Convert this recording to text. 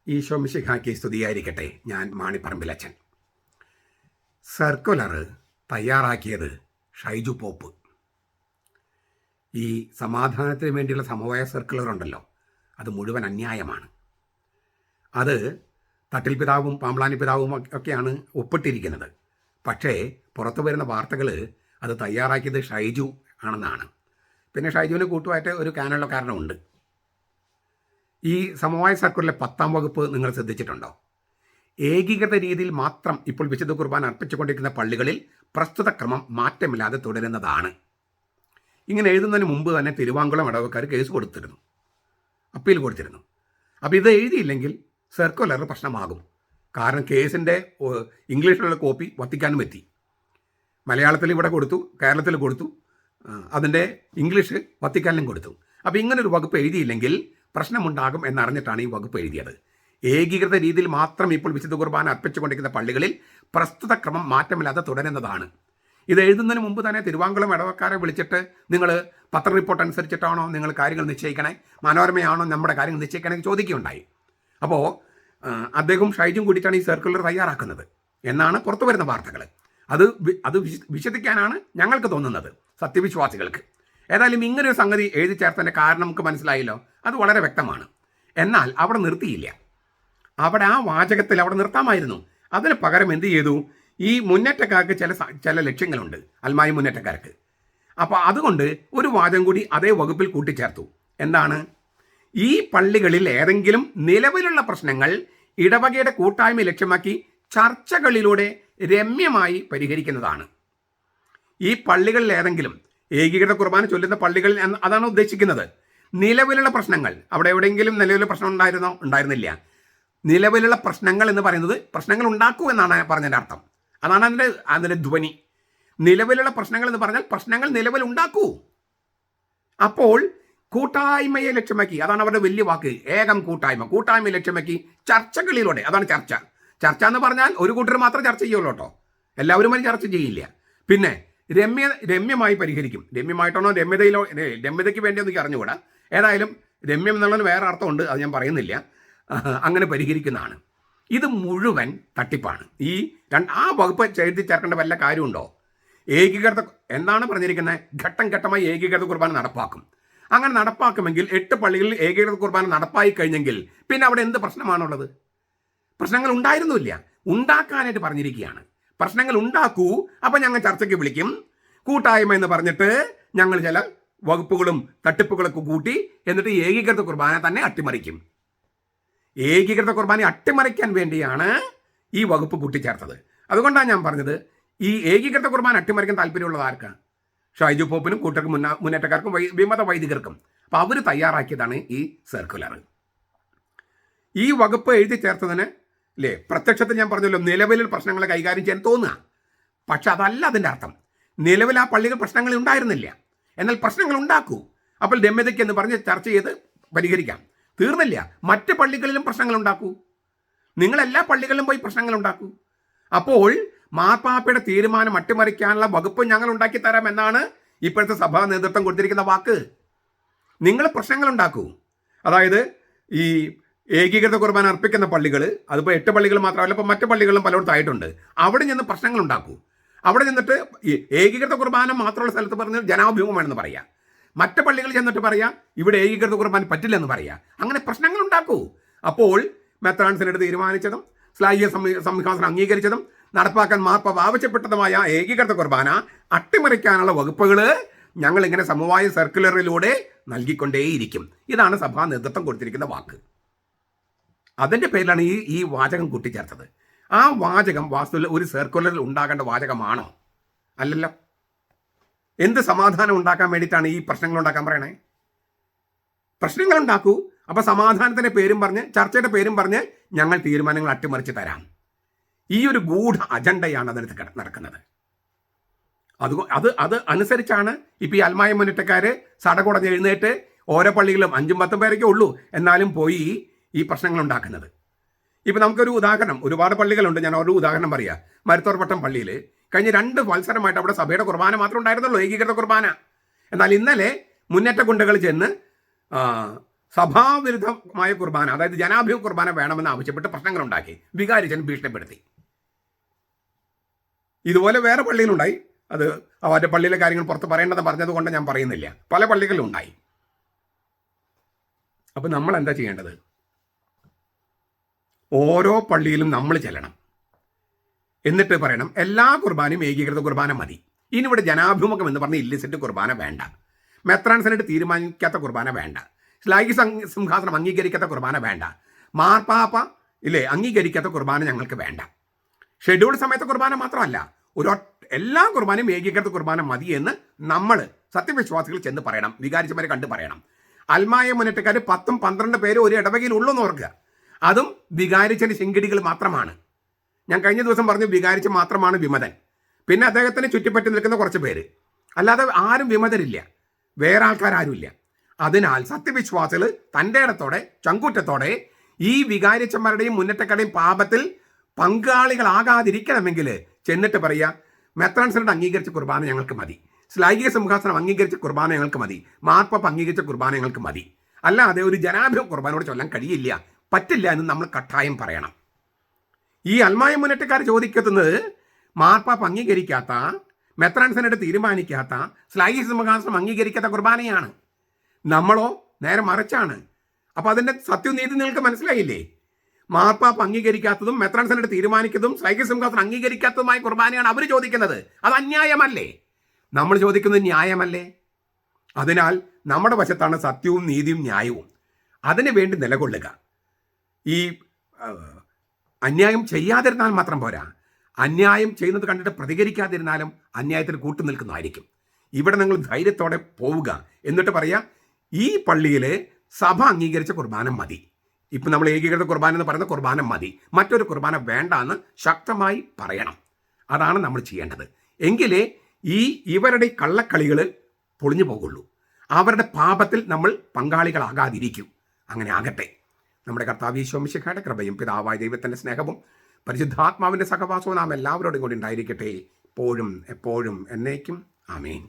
ഈശോ മിശിഹായ്ക്ക് സ്തുതിയായിരിക്കട്ടെ. ഞാൻ മാണിപ്പറമ്പിലച്ചൻ. സർക്കുലർ തയ്യാറാക്കിയത് ഷൈജു പോപ്പ്. ഈ സമാധാനത്തിന് വേണ്ടിയുള്ള സമവായ സർക്കുലർ ഉണ്ടല്ലോ, അത് മുഴുവൻ അന്യായമാണ്. അത് തട്ടിൽ പിതാവും പാമ്പ്ലാനി പിതാവും ഒക്കെയാണ് ഒപ്പിട്ടിരിക്കുന്നത്. പക്ഷേ പുറത്തു വരുന്ന വാർത്തകൾ അത് തയ്യാറാക്കിയത് ഷൈജു ആണെന്നാണ്. പിന്നെ ഷൈജുവിന് കൂട്ടുമായിട്ട് ഒരു കാനഡക്കാരനുണ്ട്. ഈ സമവായ സർക്കുലറിലെ 10-ാം വകുപ്പ് നിങ്ങൾ ശ്രദ്ധിച്ചിട്ടുണ്ടോ? ഏകീകൃത രീതിയിൽ മാത്രം ഇപ്പോൾ വിശുദ്ധ കുർബാന അർപ്പിച്ചുകൊണ്ടിരിക്കുന്ന പള്ളികളിൽ പ്രസ്തുത ക്രമം മാറ്റമില്ലാതെ തുടരുന്നതാണ്. ഇങ്ങനെ എഴുതുന്നതിന് മുമ്പ് തന്നെ തിരുവാങ്കുളം ഇടവക്കാർ കേസ് കൊടുത്തിരുന്നു, അപ്പീൽ കൊടുത്തിരുന്നു. അപ്പോൾ ഇത് എഴുതിയില്ലെങ്കിൽ സർക്കുലർ പ്രശ്നമാകും. കാരണം കേസിൻ്റെ ഇംഗ്ലീഷിലുള്ള കോപ്പി വത്തിക്കാനും എത്തി. മലയാളത്തിൽ ഇവിടെ കൊടുത്തു, കേരളത്തിൽ കൊടുത്തു, അതിൻ്റെ ഇംഗ്ലീഷ് വത്തിക്കാനിലും കൊടുത്തു. അപ്പോൾ ഇങ്ങനൊരു വകുപ്പ് എഴുതിയില്ലെങ്കിൽ പ്രശ്നമുണ്ടാകും എന്നറിഞ്ഞിട്ടാണ് ഈ വകുപ്പ് എഴുതിയത്. ഏകീകൃത രീതിയിൽ മാത്രം ഇപ്പോൾ വിശുദ്ധ കുർബാന അർപ്പിച്ചുകൊണ്ടിരിക്കുന്ന പള്ളികളിൽ പ്രസ്തുത ക്രമം മാറ്റമില്ലാതെ തുടരുന്നതാണ്. ഇത് എഴുതുന്നതിന് മുമ്പ് തന്നെ തിരുവാങ്കുളം ഇടവക്കാരെ വിളിച്ചിട്ട് നിങ്ങൾ പത്ര റിപ്പോർട്ട് അനുസരിച്ചിട്ടാണോ നിങ്ങൾ കാര്യങ്ങൾ നിശ്ചയിക്കണേ, മനോരമയാണോ നമ്മുടെ കാര്യങ്ങൾ നിശ്ചയിക്കണേ ചോദിക്കുകയുണ്ടായി. അപ്പോൾ അദ്ദേഹം ഷൈജും കൂടിയിട്ടാണ് ഈ സർക്കുലർ തയ്യാറാക്കുന്നത് എന്നാണ് പുറത്തു വരുന്ന വാർത്തകൾ. അത് വിശദിക്കാനാണ് ഞങ്ങൾക്ക് തോന്നുന്നത്, സത്യവിശ്വാസികൾക്ക്. ഏതായാലും ഇങ്ങനൊരു സംഗതി എഴുതി ചേർത്തതിൻ്റെ കാരണം നമുക്ക് മനസ്സിലായല്ലോ. അത് വളരെ വ്യക്തമാണ്. എന്നാൽ അവിടെ നിർത്തിയില്ല. അവിടെ ആ വാചകത്തിൽ അവിടെ നിർത്താമായിരുന്നു. അതിന് പകരം എന്ത് ചെയ്തു? ഈ മുന്നേറ്റക്കാർക്ക് ചില ലക്ഷ്യങ്ങളുണ്ട്, അൽമായ മുന്നേറ്റക്കാർക്ക്. അപ്പോൾ അതുകൊണ്ട് ഒരു വാചകം കൂടി അതേ വകുപ്പിൽ കൂട്ടിച്ചേർത്തു. എന്താണ്? ഈ പള്ളികളിൽ ഏതെങ്കിലും നിലവിലുള്ള പ്രശ്നങ്ങൾ ഇടവകയുടെ കൂട്ടായ്മ ലക്ഷ്യമാക്കി ചർച്ചകളിലൂടെ രമ്യമായി പരിഹരിക്കുന്നതാണ്. ഈ പള്ളികളിൽ ഏതെങ്കിലും ഏകീകൃത കുർബാന ചൊല്ലുന്ന പള്ളികളിൽ അതാണ് ഉദ്ദേശിക്കുന്നത്. നിലവിലുള്ള പ്രശ്നങ്ങൾ, അവിടെ എവിടെയെങ്കിലും നിലവിലുള്ള പ്രശ്നം ഉണ്ടായിരുന്നില്ല. നിലവിലുള്ള പ്രശ്നങ്ങൾ എന്ന് പറയുന്നത് പ്രശ്നങ്ങൾ ഉണ്ടാക്കൂ എന്നാണ് പറഞ്ഞതിൻ്റെ അർത്ഥം. അതാണ് അതിൻ്റെ ധ്വനി. നിലവിലുള്ള പ്രശ്നങ്ങൾ എന്ന് പറഞ്ഞാൽ പ്രശ്നങ്ങൾ നിലവിലുണ്ടാക്കൂ. അപ്പോൾ കൂട്ടായ്മയെ ലക്ഷ്യമാക്കി, അതാണ് അവരുടെ വലിയ വാക്ക്, ഏകം കൂട്ടായ്മ ലക്ഷ്യമാക്കി ചർച്ചകളിലൂടെ, അതാണ് ചർച്ച എന്ന് പറഞ്ഞാൽ ഒരു കൂട്ടർ മാത്രം ചർച്ച ചെയ്യുള്ളൂ കേട്ടോ, എല്ലാവരും അത് ചർച്ച ചെയ്യില്ല. പിന്നെ രമ്യമായി പരിഹരിക്കും. രമ്യമായിട്ടാണോ രമ്യതയ്ക്ക് വേണ്ടി എനിക്ക് അറിഞ്ഞുകൂടാ. ഏതായാലും രമ്യം എന്നുള്ളതിന് വേറെ അർത്ഥമുണ്ട്, അത് ഞാൻ പറയുന്നില്ല. അങ്ങനെ പരിഹരിക്കുന്നതാണ്. ഇത് മുഴുവൻ തട്ടിപ്പാണ്. ആ വകുപ്പ് എഴുതി ചേർക്കേണ്ട വല്ല കാര്യമുണ്ടോ? ഏകീകൃത എന്താണ് പറഞ്ഞിരിക്കുന്നത്? ഘട്ടം ഘട്ടമായി ഏകീകൃത കുർബാന നടപ്പാക്കും. അങ്ങനെ നടപ്പാക്കുമെങ്കിൽ 8 പള്ളികളിൽ ഏകീകൃത കുർബാന നടപ്പായി കഴിഞ്ഞെങ്കിൽ പിന്നെ അവിടെ എന്ത് പ്രശ്നമാണുള്ളത്? പ്രശ്നങ്ങൾ ഉണ്ടായിരുന്നില്ല, ഉണ്ടാക്കാനായിട്ട് പറഞ്ഞിരിക്കുകയാണ്. പ്രശ്നങ്ങൾ ഉണ്ടാക്കൂ, അപ്പം ഞങ്ങൾ ചർച്ചയ്ക്ക് വിളിക്കും. കൂട്ടായ്മ എന്ന് പറഞ്ഞിട്ട് ഞങ്ങൾ ചില വകുപ്പുകളും തട്ടിപ്പുകളൊക്കെ കൂട്ടി എന്നിട്ട് ഏകീകൃത കുർബാന തന്നെ അട്ടിമറിക്കും. ഏകീകൃത കുർബാന അട്ടിമറിക്കാൻ വേണ്ടിയാണ് ഈ വകുപ്പ് കൂട്ടിച്ചേർത്തത്. അതുകൊണ്ടാണ് ഞാൻ പറഞ്ഞത്, ഈ ഏകീകൃത കുർബാന അട്ടിമറിക്കാൻ താല്പര്യമുള്ളത് ആർക്കാണ്? ഷൈജു പോപ്പിനും കൂട്ടർക്കും മുന്നേറ്റക്കാർക്കും വിമത വൈദികർക്കും. അപ്പോൾ അവർ തയ്യാറാക്കിയതാണ് ഈ സർക്കുലർ. ഈ വകുപ്പ് എഴുതി ചേർത്തതിന് പ്രത്യക്ഷത്തിൽ ഞാൻ പറഞ്ഞല്ലോ, നിലവിൽ പ്രശ്നങ്ങളെ കൈകാര്യം ചെയ്യാൻ തോന്നുക. പക്ഷെ അതല്ല അതിൻ്റെ അർത്ഥം. നിലവിൽ ആ പള്ളികൾ പ്രശ്നങ്ങൾ ഉണ്ടായിരുന്നില്ല, എന്നാൽ പ്രശ്നങ്ങൾ ഉണ്ടാക്കൂ. അപ്പോൾ രമ്യതയ്ക്ക് എന്ന് പറഞ്ഞ് ചർച്ച ചെയ്ത് പരിഹരിക്കാം. തീർന്നില്ല, മറ്റ് പള്ളികളിലും പ്രശ്നങ്ങൾ ഉണ്ടാക്കൂ. നിങ്ങളെല്ലാ പള്ളികളിലും പോയി പ്രശ്നങ്ങൾ ഉണ്ടാക്കൂ. അപ്പോൾ മാർപ്പാപ്പയുടെ തീരുമാനം അട്ടിമറിക്കാനുള്ള വകുപ്പ് ഞങ്ങൾ ഉണ്ടാക്കി തരാം എന്നാണ് ഇപ്പോഴത്തെ സഭാ നേതൃത്വം കൊടുത്തിരിക്കുന്ന വാക്ക്. നിങ്ങൾ പ്രശ്നങ്ങൾ ഉണ്ടാക്കൂ. അതായത് ഈ ഏകീകൃത കുർബാന അർപ്പിക്കുന്ന പള്ളികൾ, അതിപ്പോൾ 8 പള്ളികൾ മാത്രമല്ല, ഇപ്പോൾ മറ്റു പള്ളികളും പലയിടത്തായിട്ടുണ്ട്. അവിടെ നിന്ന് പ്രശ്നങ്ങൾ ഉണ്ടാക്കൂ. അവിടെ നിന്നിട്ട് ഏകീകൃത കുർബാന മാത്രമുള്ള സ്ഥലത്ത് പറഞ്ഞ് ജനാഭിമുഖമാണെന്ന് പറയാം. മറ്റു പള്ളികൾ ചെന്നിട്ട് പറയാം ഇവിടെ ഏകീകൃത കുർബാന പറ്റില്ലെന്ന് പറയാം. അങ്ങനെ പ്രശ്നങ്ങൾ ഉണ്ടാക്കൂ. അപ്പോൾ മെത്രാൻസിനെടുത്ത് തീരുമാനിച്ചതും ശ്ലൈഹ്യ സംവിധാനം അംഗീകരിച്ചതും നടപ്പാക്കാൻ മാർപ്പാപ്പ ആവശ്യപ്പെട്ടതുമായ ഏകീകൃത കുർബാന അട്ടിമറിക്കാനുള്ള വകുപ്പുകൾ ഞങ്ങളിങ്ങനെ സമവായ സർക്കുലറിലൂടെ നൽകിക്കൊണ്ടേയിരിക്കും. ഇതാണ് സഭാ നേതൃത്വം കൊടുത്തിരിക്കുന്ന വാക്ക്. അതിൻ്റെ പേരിലാണ് ഈ വാചകം കൂട്ടിച്ചേർത്തത്. ആ വാചകം വാസ്തുവിൽ ഒരു സർക്കുലറിൽ ഉണ്ടാകേണ്ട വാചകമാണോ? അല്ലല്ലോ. എന്ത് സമാധാനം ഉണ്ടാക്കാൻ വേണ്ടിയിട്ടാണ് ഈ പ്രശ്നങ്ങൾ ഉണ്ടാക്കാൻ പറയണേ? പ്രശ്നങ്ങൾ ഉണ്ടാക്കൂ, അപ്പോൾ സമാധാനത്തിൻ്റെ പേരും പറഞ്ഞ് ചർച്ചയുടെ പേരും പറഞ്ഞ് ഞങ്ങൾ തീരുമാനങ്ങൾ അട്ടിമറിച്ച് തരാം. ഈ ഒരു ഗൂഢ അജണ്ടയാണ് അതിനകത്ത് നടക്കുന്നത്. അത് അനുസരിച്ചാണ് ഇപ്പോൾ ഈ അൽമായ മുന്നേറ്റക്കാർ സടകുടഞ്ഞ് എഴുന്നേറ്റ് ഓരോ പള്ളികളും 5-10 പേരൊക്കെ ഉള്ളൂ, എന്നാലും പോയി ഈ പ്രശ്നങ്ങൾ ഉണ്ടാക്കുന്നത്. ഇപ്പോൾ നമുക്കൊരു ഉദാഹരണം, ഒരുപാട് പള്ളികളുണ്ട്, ഞാൻ ഒരു ഉദാഹരണം പറയാം. മരുത്തോർപട്ടം പള്ളിയിൽ കഴിഞ്ഞ 2 വത്സരമായിട്ട് അവിടെ സഭയുടെ കുർബാന മാത്രമേ ഉണ്ടായിരുന്നുള്ളൂ, ഏകീകൃത കുർബാന. എന്നാൽ ഇന്നലെ മുന്നേറ്റ ഗുണ്ടകൾ ചെന്ന് സഭാവിരുദ്ധമായ കുർബാന, അതായത് ജനാഭിമുഖ കുർബാന വേണമെന്ന് ആവശ്യപ്പെട്ട് പ്രശ്നങ്ങളുണ്ടാക്കി, വികാരിച്ചൻ ഭീഷണിപ്പെടുത്തി. ഇതുപോലെ വേറെ പള്ളിയിലുണ്ടായി. അത് അവരുടെ പള്ളിയിലെ കാര്യങ്ങൾ പുറത്ത് പറയേണ്ടത് പറഞ്ഞത് കൊണ്ട് ഞാൻ പറയുന്നില്ല. പല പള്ളികളിലും ഉണ്ടായി. അപ്പം നമ്മൾ എന്താ ചെയ്യേണ്ടത്? ഓരോ പള്ളിയിലും നമ്മൾ ചെല്ലണം. എന്നിട്ട് പറയണം എല്ലാ കുർബാനയും ഏകീകൃത കുർബാന മതി. ഇനി ഇവിടെ ജനാഭിമുഖം എന്ന് പറഞ്ഞ് ഇല്ലിസിറ്റ് കുർബാന വേണ്ട, മെത്രാൻ സെനറ്റ് തീരുമാനിക്കാത്ത കുർബാന വേണ്ട, ശ്ലൈകി സിംഹാസനം അംഗീകരിക്കാത്ത കുർബാന വേണ്ട, മാർപ്പാപ്പ അംഗീകരിക്കാത്ത കുർബാന ഞങ്ങൾക്ക് വേണ്ട. ഷെഡ്യൂൾ സമയത്തെ കുർബാന മാത്രമല്ല, എല്ലാ കുർബാനയും ഏകീകൃത കുർബാന മതി എന്ന് നമ്മൾ സത്യവിശ്വാസികൾ ചെന്ന് പറയണം, വികാരിച്ചമാരെ കണ്ട് പറയണം. അൽമായ മുന്നേറ്റക്കാർ 10-12 പേര് ഒരു ഇടവകയിൽ ഉള്ളൂ എന്ന് ഓർക്കുക. അതും വികാരിച്ചന് ശിങ്കിടികൾ മാത്രമാണ്. ഞാൻ കഴിഞ്ഞ ദിവസം പറഞ്ഞു വികാരിച്ച മാത്രമാണ് വിമതൻ. പിന്നെ അദ്ദേഹത്തിന് ചുറ്റിപ്പറ്റി നിൽക്കുന്ന കുറച്ച് പേര്, അല്ലാതെ ആരും വിമതരില്ല, വേറെ ആൾക്കാരാരുമില്ല. അതിനാൽ സത്യവിശ്വാസികൾ തൻ്റെ ഇടത്തോടെ ചങ്കൂറ്റത്തോടെ ഈ വികാരിച്ചന്മാരുടെയും മുന്നേറ്റക്കാരുടെയും പാപത്തിൽ പങ്കാളികളാകാതിരിക്കണമെങ്കിൽ ചെന്നിട്ട് പറയുക, മെത്രാൻ സെനറ്റ് അംഗീകരിച്ച കുർബാന ഞങ്ങൾക്ക് മതി, ശ്ലൈകിക സിംഹാസനം അംഗീകരിച്ച കുർബാന ഞങ്ങൾക്ക് മതി, മാർപ്പാപ്പ അംഗീകരിച്ച കുർബാന ഞങ്ങൾക്ക് മതി. അല്ലാതെ ഒരു ജനാഭിമുഖ കുർബാനയോട് ചൊല്ലാൻ കഴിയില്ല, പറ്റില്ല എന്ന് നമ്മൾ കട്ടായം പറയണം. ഈ അൽമായ മുന്നേറ്റക്കാർ ചോദിക്കുന്നത് മാർപ്പാപ്പ അംഗീകരിക്കാത്ത, മെത്രാൻ സെനറ്റ് തീരുമാനിക്കാത്ത, ശ്ലൈകിക സിംഹാസനം അംഗീകരിക്കാത്ത കുർബാനയാണ്. നമ്മളോ നേരെ മറിച്ചാണ്. അപ്പോൾ അതിൻ്റെ സത്യനീതി നിങ്ങൾക്ക് മനസ്സിലായില്ലേ? മാർപ്പാപ്പ അംഗീകരിക്കാത്തതും മെത്രാൻ സെനറ്റ് തീരുമാനിക്കുന്നതും ശ്ലൈകിക സിംഹാസനം അംഗീകരിക്കാത്തതുമായ കുർബാനയാണ് അവർ ചോദിക്കുന്നത്. അത് അന്യായമല്ലേ? നമ്മൾ ചോദിക്കുന്നത് ന്യായമല്ലേ? അതിനാൽ നമ്മുടെ വശത്താണ് സത്യവും നീതിയും ന്യായവും. അതിനു വേണ്ടി നിലകൊള്ളുക. ഈ അന്യായം ചെയ്യാതിരുന്നാൽ മാത്രം പോരാ, അന്യായം ചെയ്യുന്നത് കണ്ടിട്ട് പ്രതികരിക്കാതിരുന്നാലും അന്യായത്തിന് കൂട്ടുനിൽക്കുന്നതായിരിക്കും. ഇവിടെ നിങ്ങൾ ധൈര്യത്തോടെ പോവുക. എന്നിട്ട് പറയുക, ഈ പള്ളിയിലെ സഭ അംഗീകരിച്ച കുർബാന മതി. ഇപ്പം നമ്മൾ ഏകീകൃത കുർബാന എന്ന് പറയുന്ന കുർബാന മതി, മറ്റൊരു കുർബാന വേണ്ട എന്ന് ശക്തമായി പറയണം. അതാണ് നമ്മൾ ചെയ്യേണ്ടത്. എങ്കിലേ ഇവരുടെ കള്ളക്കളികൾ പൊളിഞ്ഞു പോകുള്ളൂ. അവരുടെ പാപത്തിൽ നമ്മൾ പങ്കാളികളാകാതിരിക്കും. അങ്ങനെ ആകട്ടെ. നമ്മുടെ കർത്താവ് ഈശോ മിശിഹായുടെ കൃപയും പിതാവായ ദൈവത്തിൻ്റെ സ്നേഹവും പരിശുദ്ധാത്മാവിൻ്റെ സഹവാസവും നാം എല്ലാവരോടും കൂടി ഉണ്ടായിരിക്കട്ടെ, എപ്പോഴും എപ്പോഴും എന്നേക്കും. ആമേൻ.